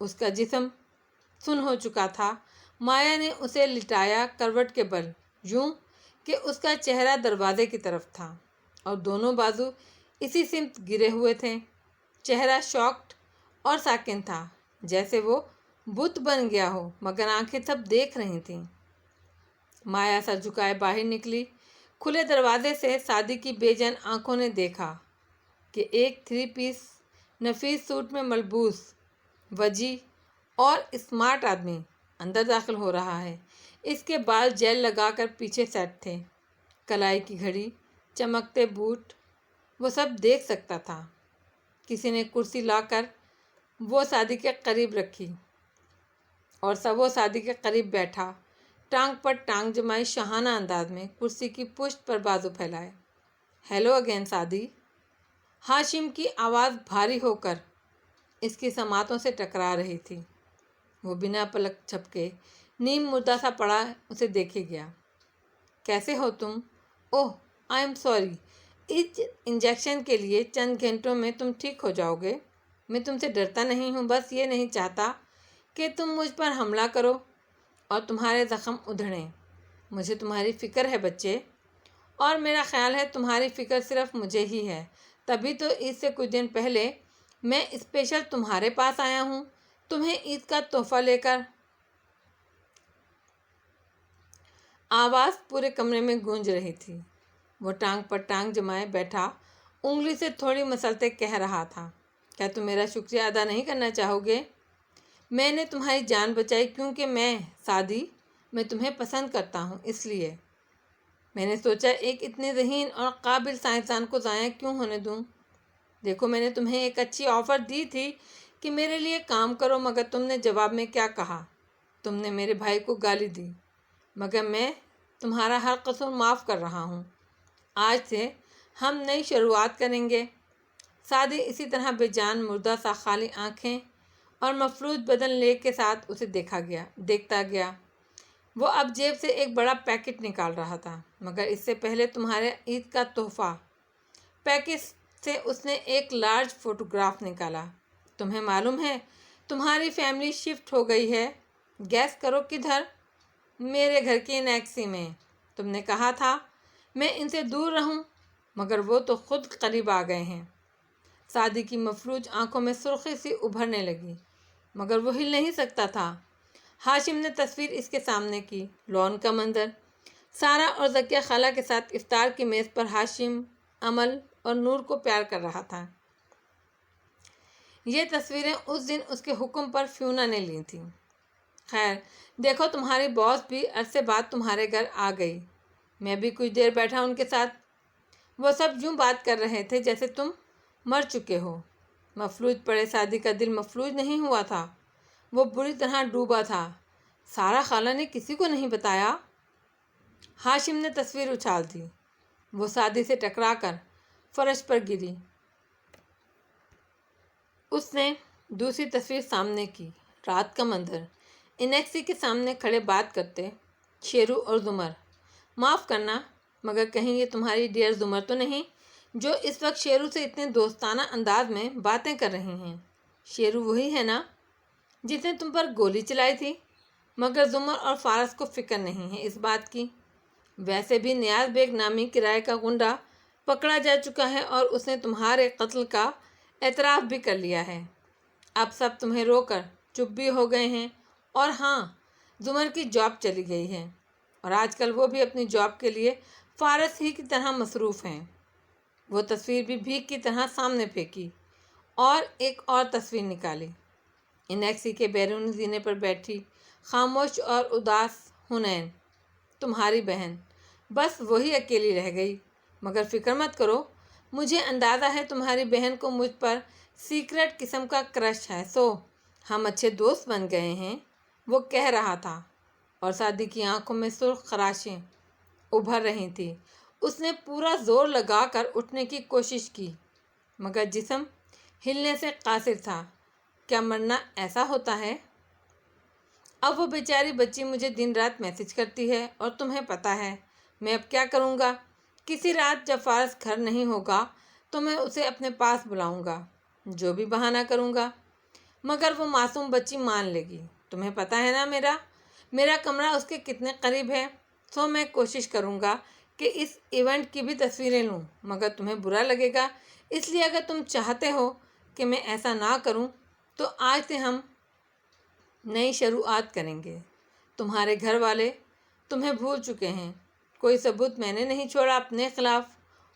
اس کا جسم سن ہو چکا تھا۔ مایا نے اسے لٹایا کروٹ کے بل، یوں کہ اس کا چہرہ دروازے کی طرف تھا اور دونوں بازو اسی سمت گرے ہوئے تھے۔ چہرہ شاکڈ اور ساکن تھا، جیسے وہ بت بن گیا ہو، مگر آنکھیں سب دیکھ رہی تھیں۔ مایا سر جھکائے باہر نکلی۔ کھلے دروازے سے سعدی کی بے جان آنکھوں نے دیکھا کہ ایک 3 پیس نفیس سوٹ میں ملبوس، وجیح اور اسمارٹ آدمی اندر داخل ہو رہا ہے۔ اس کے بال جیل لگا کر پیچھے سیٹ تھے، کلائی کی گھڑی، چمکتے بوٹ، وہ سب دیکھ سکتا تھا۔ کسی نے کرسی لا کر وہ سعدی کے قریب رکھی اور وہ سعدی کے قریب بیٹھا، ٹانگ پر ٹانگ جمائی شاہانہ انداز میں، کرسی کی پشت پر بازو پھیلائے۔ Hello again Saadi. ہاشم کی آواز بھاری ہو کر اس کی سماعتوں سے ٹکرا رہی تھی۔ وہ بنا پلک جھپکے نیم مردہ سا پڑا اسے دیکھے گیا۔ کیسے ہو تم؟ اوہ آئی ایم سوری، اس انجیکشن کے لیے چند گھنٹوں میں تم ٹھیک ہو جاؤ گے۔ میں تم سے ڈرتا نہیں ہوں، بس یہ نہیں چاہتا کہ تم مجھ پر حملہ کرو اور تمہارے زخم ادھڑیں۔ مجھے تمہاری فکر ہے بچے، اور میرا خیال ہے تمہاری فکر صرف مجھے ہی ہے، تبھی تو عید سے کچھ دن پہلے میں اسپیشل تمہارے پاس آیا ہوں، تمہیں عید کا تحفہ لے کر۔ آواز پورے کمرے میں گونج رہی تھی۔ وہ ٹانگ پر ٹانگ جمائے بیٹھا انگلی سے تھوڑی مسلتے کہہ رہا تھا، کیا تم میرا شکریہ ادا نہیں کرنا چاہو گے؟ میں نے تمہاری جان بچائی کیونکہ سعدی میں تمہیں پسند کرتا ہوں، اس لیے میں نے سوچا ایک اتنے ذہین اور قابل سائنسدان کو ضائع کیوں ہونے دوں۔ دیکھو میں نے تمہیں ایک اچھی آفر دی تھی کہ میرے لیے کام کرو، مگر تم نے جواب میں کیا کہا؟ تم نے میرے بھائی کو گالی دی، مگر میں تمہارا ہر قصور معاف کر رہا ہوں۔ آج سے ہم نئی شروعات کریں گے۔ سعدی اسی طرح بے جان مردہ سا خالی آنکھیں اور مفلوج بدن لے کے ساتھ اسے دیکھتا گیا۔ وہ اب جیب سے ایک بڑا پیکٹ نکال رہا تھا، مگر اس سے پہلے تمہارے عید کا تحفہ۔ پیکٹ سے اس نے ایک لارج فوٹوگراف نکالا۔ تمہیں معلوم ہے تمہاری فیملی شفٹ ہو گئی ہے؟ گیس کرو کدھر؟ میرے گھر کی انیکسی میں۔ تم نے کہا تھا میں ان سے دور رہوں، مگر وہ تو خود قریب آ گئے ہیں۔ سعدی کی مفلوج آنکھوں میں سرخی سی ابھرنے لگی، مگر وہ ہل نہیں سکتا تھا۔ ہاشم نے تصویر اس کے سامنے کی، لون کا منظر، سارا اور ذکیہ خالہ کے ساتھ افطار کی میز پر ہاشم امل اور نور کو پیار کر رہا تھا۔ یہ تصویریں اس دن اس کے حکم پر فیونا نے لی تھیں۔ خیر دیکھو تمہاری باس بھی عرصے بعد تمہارے گھر آ گئی، میں بھی کچھ دیر بیٹھا ان کے ساتھ۔ وہ سب یوں بات کر رہے تھے جیسے تم مر چکے ہو۔ مفلوج پڑے سعدی کا دل مفلوج نہیں ہوا تھا، وہ بری طرح ڈوبا تھا۔ سارا خالہ نے کسی کو نہیں بتایا؟ ہاشم نے تصویر اچھال دی، وہ سعدی سے ٹکرا کر فرش پر گری۔ اس نے دوسری تصویر سامنے کی، رات کا منظر، انیکسی کے سامنے کھڑے بات کرتے شیرو اور زمر۔ معاف کرنا، مگر کہیں یہ تمہاری ڈیئر زمر تو نہیں جو اس وقت شیرو سے اتنے دوستانہ انداز میں باتیں کر رہی ہیں؟ شیرو وہی ہے نا جس نے تم پر گولی چلائی تھی؟ مگر زمر اور فارس کو فکر نہیں ہے اس بات کی۔ ویسے بھی نیاز بیگ نامی کرائے کا گنڈا پکڑا جا چکا ہے اور اس نے تمہارے قتل کا اعتراف بھی کر لیا ہے۔ اب سب تمہیں رو کر چپ بھی ہو گئے ہیں، اور ہاں زمر کی جاب چلی گئی ہے اور آج کل وہ بھی اپنی جاب کے لیے فارس ہی کی طرح مصروف ہیں۔ وہ تصویر بھی بھیک کی طرح سامنے پھینکی اور ایک اور تصویر نکالی، انیکسی کے بیرونی زینے پر بیٹھی خاموش اور اداس حنین، تمہاری بہن، بس وہی اکیلی رہ گئی۔ مگر فکر مت کرو، مجھے اندازہ ہے تمہاری بہن کو مجھ پر سیکرٹ قسم کا کرش ہے، سو ہم اچھے دوست بن گئے ہیں، وہ کہہ رہا تھا، اور سعدی کی آنکھوں میں سرخ خراشیں ابھر رہی تھیں۔ اس نے پورا زور لگا کر اٹھنے کی کوشش کی، مگر جسم ہلنے سے قاصر تھا۔ کیا مرنا ایسا ہوتا ہے؟ اب وہ بیچاری بچی مجھے دن رات میسج کرتی ہے، اور تمہیں پتہ ہے میں اب کیا کروں گا؟ کسی رات جب فارس گھر نہیں ہوگا تو میں اسے اپنے پاس بلاؤں گا، جو بھی بہانہ کروں گا۔ مگر وہ معصوم بچی مان لے گی۔ تمہیں پتہ ہے نا میرا کمرہ اس کے کتنے قریب ہے، سو میں کوشش کروں گا کہ اس ایونٹ کی بھی تصویریں لوں، مگر تمہیں برا لگے گا، اس لیے اگر تم چاہتے ہو کہ میں ایسا نہ کروں تو آج سے ہم نئی شروعات کریں گے۔ تمہارے گھر والے تمہیں بھول چکے ہیں، کوئی ثبوت میں نے نہیں چھوڑا اپنے خلاف،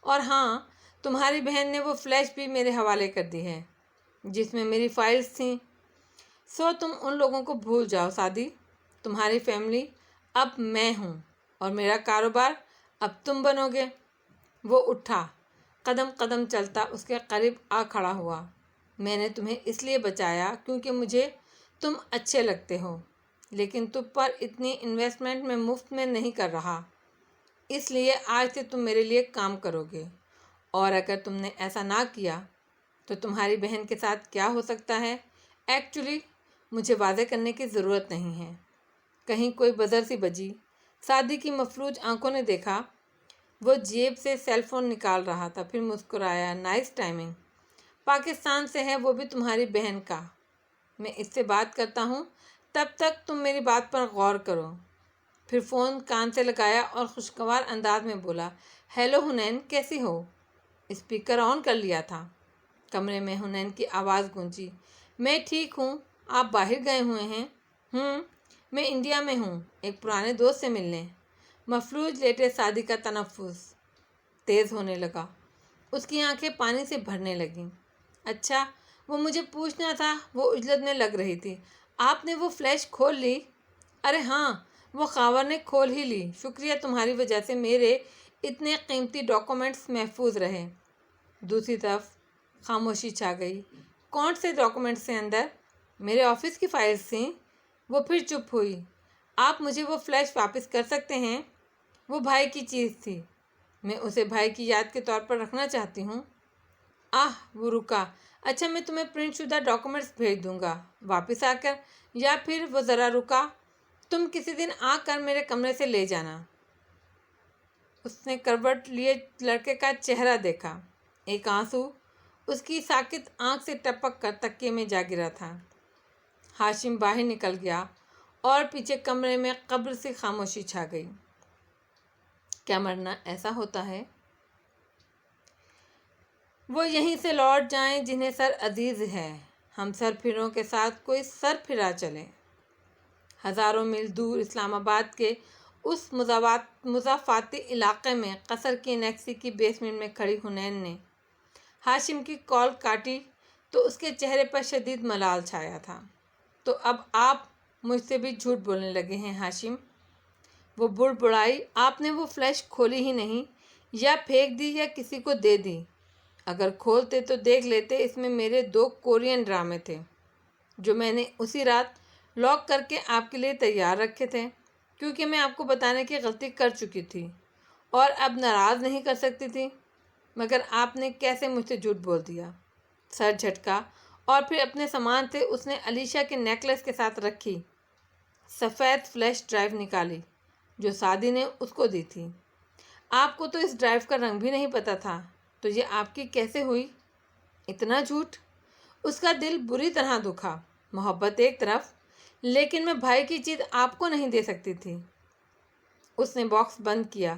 اور ہاں، تمہاری بہن نے وہ فلیش بھی میرے حوالے کر دی ہے جس میں میری فائلز تھیں، سو تم ان لوگوں کو بھول جاؤ سعدی۔ تمہاری فیملی اب میں ہوں اور میرا کاروبار اب تم بنو گے۔ وہ اٹھا، قدم قدم چلتا اس کے قریب آ کھڑا ہوا۔ میں نے تمہیں اس لیے بچایا کیونکہ مجھے تم اچھے لگتے ہو، لیکن تم پر اتنی انویسٹمنٹ میں مفت میں نہیں کر رہا، اس لیے آج سے تم میرے لیے کام کرو گے، اور اگر تم نے ایسا نہ کیا تو تمہاری بہن کے ساتھ کیا ہو سکتا ہے ایکچولی مجھے واضح کرنے کی ضرورت نہیں ہے۔ کہیں کوئی بزر سی بجی۔ سعدی کی مفلوج آنکھوں نے دیکھا وہ جیب سے سیل فون نکال رہا تھا، پھر مسکرایا، نائس ٹائمنگ، پاکستان سے ہے وہ بھی تمہاری بہن کا، میں اس سے بات کرتا ہوں، تب تک تم میری بات پر غور کرو۔ پھر فون کان سے لگایا اور خوشگوار انداز میں بولا، ہیلو حنین، کیسی ہو؟ اسپیکر آن کر لیا تھا۔ کمرے میں حنین کی آواز گونجی، میں ٹھیک ہوں، آپ باہر گئے ہوئے ہیں؟ میں انڈیا میں ہوں، ایک پرانے دوست سے ملنے۔ مفلوج لیٹے سعدی کا تنفس تیز ہونے لگا، اس کی آنکھیں پانی سے بھرنے لگیں۔ اچھا، وہ مجھے پوچھنا تھا، وہ عجلت میں لگ رہی تھی، آپ نے وہ فلیش کھول لی؟ ارے ہاں، وہ خاور نے کھول ہی لی، شکریہ، تمہاری وجہ سے میرے اتنے قیمتی ڈاکومنٹس محفوظ رہے۔ دوسری طرف خاموشی چھا گئی۔ کون سے ڈاکومنٹس سے اندر؟ میرے آفس کی فائلز تھیں۔ وہ پھر چپ ہوئی۔ آپ مجھے وہ فلیش واپس کر سکتے ہیں؟ وہ بھائی کی چیز تھی، میں اسے بھائی کی یاد کے طور پر رکھنا چاہتی ہوں۔ وہ رکا۔ اچھا، میں تمہیں پرنٹ شدہ ڈاکومنٹس بھیج دوں گا واپس آ کر، یا پھر وہ ذرا رکا، تم کسی دن آ کر میرے کمرے سے لے جانا۔ اس نے کروٹ لیے لڑکے کا چہرہ دیکھا، ایک آنسو اس کی ساکت آنکھ سے ٹپک کر تکیے میں جا گرا تھا۔ ہاشم باہر نکل گیا اور پیچھے کمرے میں قبر سی خاموشی چھا گئی۔ کیا مرنا ایسا ہوتا ہے؟ وہ یہیں سے لوٹ جائیں جنہیں سر عزیز ہے، ہم سر پھروں کے ساتھ کوئی سر پھرا چلے۔ ہزاروں میل دور اسلام آباد کے اس مضافاتی علاقے میں قصر کی نیکسی کی بیسمنٹ میں کھڑی حنین نے ہاشم کی کال کاٹی تو اس کے چہرے پر شدید ملال چھایا تھا۔ تو اب آپ مجھ سے بھی جھوٹ بولنے لگے ہیں ہاشم؟ وہ بڑبڑائی، آپ نے وہ فلیش کھولی ہی نہیں، یا پھینک دی یا کسی کو دے دی۔ اگر کھولتے تو دیکھ لیتے، اس میں میرے 2 کورین ڈرامے تھے جو میں نے اسی رات لاک کر کے آپ کے لیے تیار رکھے تھے، کیونکہ میں آپ کو بتانے کی غلطی کر چکی تھی اور اب ناراض نہیں کر سکتی تھی، مگر آپ نے کیسے مجھ سے جھوٹ بول دیا؟ سر جھٹکا اور پھر اپنے سامان سے اس نے علیشا کے نیکلس کے ساتھ رکھی سفید فلیش ڈرائیو نکالی جو سعدی نے اس کو دی تھی۔ آپ کو تو اس ڈرائیو کا رنگ بھی نہیں پتہ تھا، تو یہ آپ کی کیسے ہوئی؟ اتنا جھوٹ! اس کا دل بری طرح دکھا۔ محبت ایک طرف، لیکن میں بھائی کی چیز آپ کو نہیں دے سکتی تھی۔ اس نے باکس بند کیا،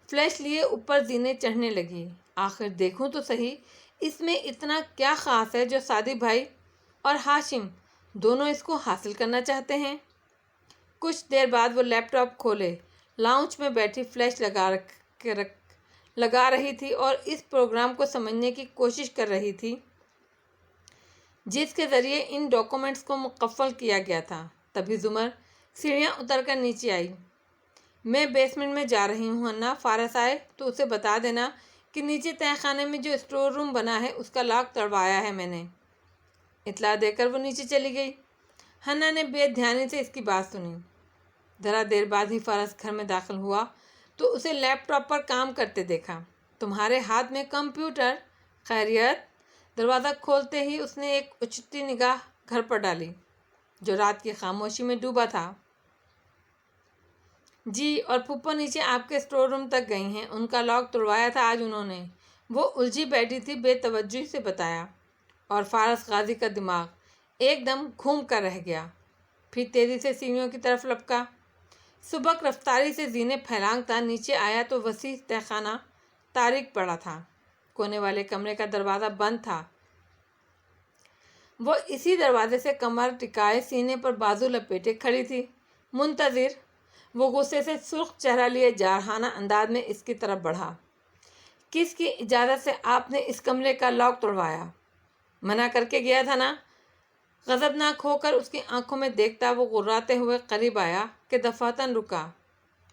فلیش لیے اوپر زینے چڑھنے لگی۔ آخر دیکھوں تو صحیح، اس میں اتنا کیا خاص ہے جو سعدی بھائی اور ہاشم دونوں اس کو حاصل کرنا چاہتے ہیں؟ کچھ دیر بعد وہ لیپ ٹاپ کھولے لاؤنج میں بیٹھی فلیش لگا رہی تھی اور اس پروگرام کو سمجھنے کی کوشش کر رہی تھی جس کے ذریعے ان ڈاکومنٹس کو مقفل کیا گیا تھا۔ تبھی زمر سیڑھیاں اتر کر نیچے آئی۔ میں بیسمنٹ میں جا رہی ہوں ہنا، فارس آئے تو اسے بتا دینا کہ نیچے تہہ خانے میں جو اسٹور روم بنا ہے اس کا لاک تڑوایا ہے میں نے۔ اطلاع دے کر وہ نیچے چلی گئی۔ ہنا نے بے دھیانی سے اس کی بات سنی۔ ذرا دیر بعد ہی فارس گھر میں داخل ہوا تو اسے لیپ ٹاپ پر کام کرتے دیکھا۔ تمہارے ہاتھ میں کمپیوٹر، خیریت؟ دروازہ کھولتے ہی اس نے ایک اچھتی نگاہ گھر پر ڈالی جو رات کی خاموشی میں ڈوبا تھا۔ جی، اور پھپھو نیچے آپ کے اسٹور روم تک گئی ہیں، ان کا لاک توڑوایا تھا آج انہوں نے، وہ الجھی بیٹھی تھی، بے توجہی سے بتایا۔ اور فارس غازی کا دماغ ایک دم گھوم کر رہ گیا، پھر تیزی سے سیڑھیوں کی طرف لپکا۔ سبک رفتاری سے زینے پھیلانگتا نیچے آیا تو وسیع تہخانہ تاریک پڑا تھا۔ کونے والے کمرے کا دروازہ بند تھا۔ وہ اسی دروازے سے کمر ٹکائے سینے پر بازو لپیٹے کھڑی تھی، منتظر۔ وہ غصے سے سرخ چہرہ لیے جارحانہ انداز میں اس کی طرف بڑھا۔ کس کی اجازت سے آپ نے اس کمرے کا لاک توڑوایا؟ منع کر کے گیا تھا نا؟ غضبناک ہو کر اس کی آنکھوں میں دیکھتا وہ غراتے ہوئے قریب آیا کہ دفعتاً رکا۔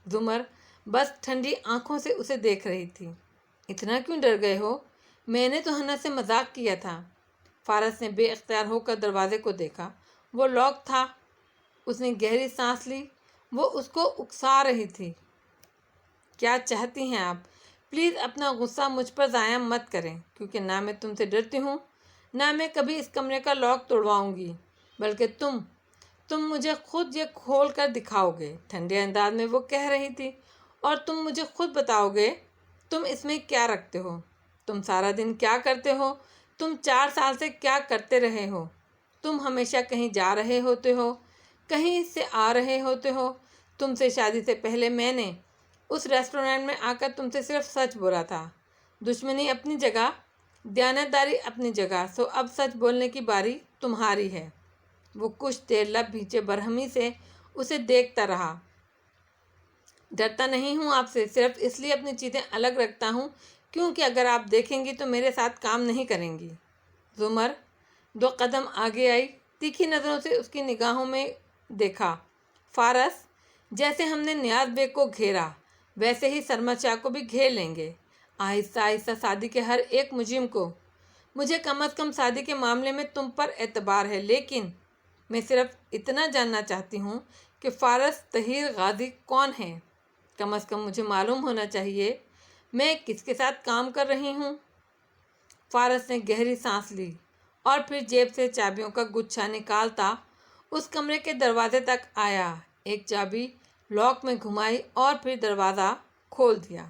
زمر بس ٹھنڈی آنکھوں سے اسے دیکھ رہی تھی۔ اتنا کیوں ڈر گئے ہو؟ میں نے تو حنا سے مذاق کیا تھا۔ فارس نے بے اختیار ہو کر دروازے کو دیکھا، وہ لاک تھا۔ اس نے گہری سانس لی، وہ اس کو اکسا رہی تھی۔ کیا چاہتی ہیں آپ؟ پلیز اپنا غصہ مجھ پر ضائع مت کریں، کیونکہ نہ میں تم سے ڈرتی ہوں، نہ میں کبھی اس کمرے کا لاک توڑواؤں گی، بلکہ تم مجھے خود یہ کھول کر دکھاؤ گے، ٹھنڈے انداز میں وہ کہہ رہی تھی، اور تم مجھے خود بتاؤ گے تم اس میں کیا رکھتے ہو، تم سارا دن کیا کرتے ہو، تم 4 سال سے کیا کرتے رہے ہو، تم ہمیشہ کہیں جا رہے ہوتے ہو، کہیں سے آ رہے ہوتے ہو۔ تم سے شادی سے پہلے میں نے اس ریسٹورینٹ میں آ کر تم سے صرف سچ بولا تھا۔ دشمنی اپنی جگہ، دیانتداری اپنی جگہ، سو اب سچ بولنے کی باری تمہاری ہے۔ وہ کچھ دیر لب بھینچے برہمی سے اسے دیکھتا رہا۔ ڈرتا نہیں ہوں آپ سے، صرف اس لیے اپنی چیزیں الگ رکھتا ہوں کیونکہ اگر آپ دیکھیں گی تو میرے ساتھ کام نہیں کریں گی۔ زمر 2 قدم آگے آئی، تیکھی نظروں سے اس کی نگاہوں میں دیکھا۔ فارس، جیسے ہم نے نیاز بیگ کو گھیرا ویسے ہی سرمد شاہ کو بھی گھیر لیں گے، آہستہ آہستہ شادی کے ہر ایک مجرم کو۔ مجھے کم از کم شادی کے معاملے میں تم پر اعتبار ہے، لیکن میں صرف اتنا جاننا چاہتی ہوں کہ فارس طاہر غازی کون ہے۔ کم از کم مجھے معلوم ہونا چاہیے میں کس کے ساتھ کام کر رہی ہوں۔ فارس نے گہری سانس لی اور پھر جیب سے چابیوں کا گچھا نکالتا اس کمرے کے دروازے تک آیا، ایک چابی لاک میں گھمائی اور پھر دروازہ کھول دیا۔